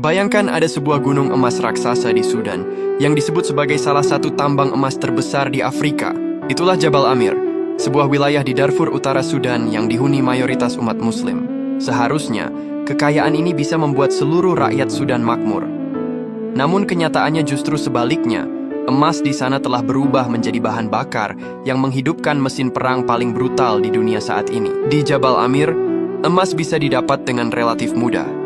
Bayangkan ada sebuah gunung emas raksasa di Sudan yang disebut sebagai salah satu tambang emas terbesar di Afrika. Itulah Jabal Amir, sebuah wilayah di Darfur Utara Sudan yang dihuni mayoritas umat Muslim. Seharusnya, kekayaan ini bisa membuat seluruh rakyat Sudan makmur. Namun kenyataannya justru sebaliknya. Emas di sana telah berubah menjadi bahan bakar yang menghidupkan mesin perang paling brutal di dunia saat ini. Di Jabal Amir, emas bisa didapat dengan relatif mudah.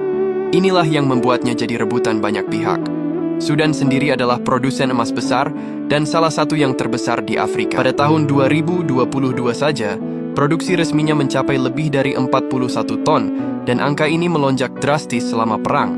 Inilah yang membuatnya jadi rebutan banyak pihak. Sudan sendiri adalah produsen emas besar dan salah satu yang terbesar di Afrika. Pada tahun 2022 saja, produksi resminya mencapai lebih dari 41 ton dan angka ini melonjak drastis selama perang.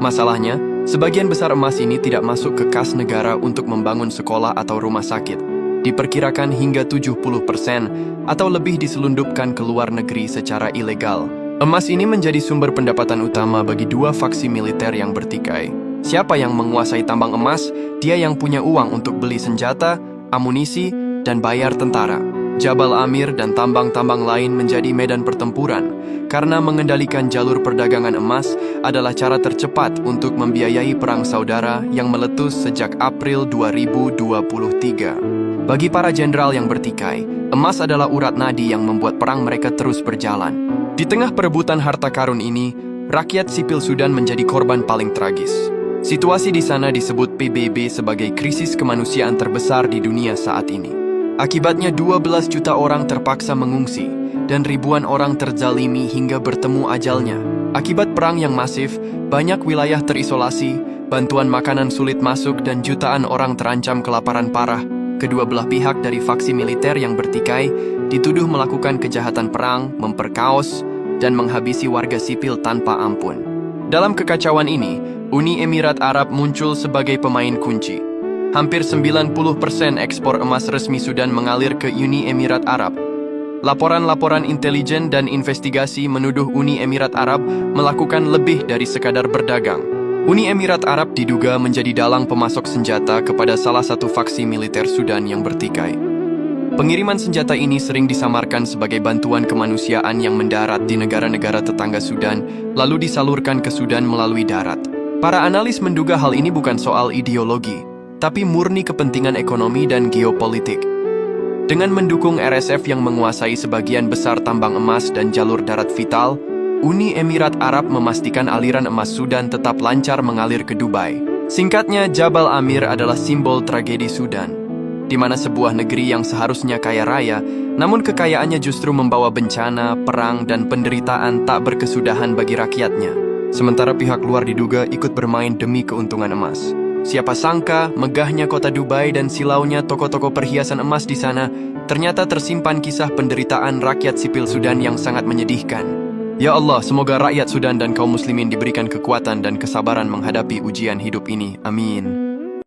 Masalahnya, sebagian besar emas ini tidak masuk ke kas negara untuk membangun sekolah atau rumah sakit. Diperkirakan hingga 70% atau lebih diselundupkan ke luar negeri secara ilegal. Emas ini menjadi sumber pendapatan utama bagi dua faksi militer yang bertikai. Siapa yang menguasai tambang emas, dia yang punya uang untuk beli senjata, amunisi, dan bayar tentara. Jabal Amir dan tambang-tambang lain menjadi medan pertempuran karena mengendalikan jalur perdagangan emas adalah cara tercepat untuk membiayai perang saudara yang meletus sejak April 2023. Bagi para jenderal yang bertikai, emas adalah urat nadi yang membuat perang mereka terus berjalan. Di tengah perebutan harta karun ini, rakyat sipil Sudan menjadi korban paling tragis. Situasi di sana disebut PBB sebagai krisis kemanusiaan terbesar di dunia saat ini. Akibatnya 12 juta orang terpaksa mengungsi dan ribuan orang terzalimi hingga bertemu ajalnya. Akibat perang yang masif, banyak wilayah terisolasi, bantuan makanan sulit masuk dan jutaan orang terancam kelaparan parah. Kedua belah pihak dari faksi militer yang bertikai dituduh melakukan kejahatan perang, memperkaos, dan menghabisi warga sipil tanpa ampun. Dalam kekacauan ini, Uni Emirat Arab muncul sebagai pemain kunci. Hampir 90% ekspor emas resmi Sudan mengalir ke Uni Emirat Arab. Laporan-laporan intelijen dan investigasi menuduh Uni Emirat Arab melakukan lebih dari sekadar berdagang. Uni Emirat Arab diduga menjadi dalang pemasok senjata kepada salah satu faksi militer Sudan yang bertikai. Pengiriman senjata ini sering disamarkan sebagai bantuan kemanusiaan yang mendarat di negara-negara tetangga Sudan, lalu disalurkan ke Sudan melalui darat. Para analis menduga hal ini bukan soal ideologi, tapi murni kepentingan ekonomi dan geopolitik. Dengan mendukung RSF yang menguasai sebagian besar tambang emas dan jalur darat vital, Uni Emirat Arab memastikan aliran emas Sudan tetap lancar mengalir ke Dubai. Singkatnya, Jabal Amir adalah simbol tragedi Sudan, di mana sebuah negeri yang seharusnya kaya raya, namun kekayaannya justru membawa bencana, perang, dan penderitaan tak berkesudahan bagi rakyatnya. Sementara pihak luar diduga ikut bermain demi keuntungan emas. Siapa sangka, megahnya kota Dubai dan silaunya toko-toko perhiasan emas di sana, ternyata tersimpan kisah penderitaan rakyat sipil Sudan yang sangat menyedihkan. Ya Allah, semoga rakyat Sudan dan kaum muslimin diberikan kekuatan dan kesabaran menghadapi ujian hidup ini. Amin.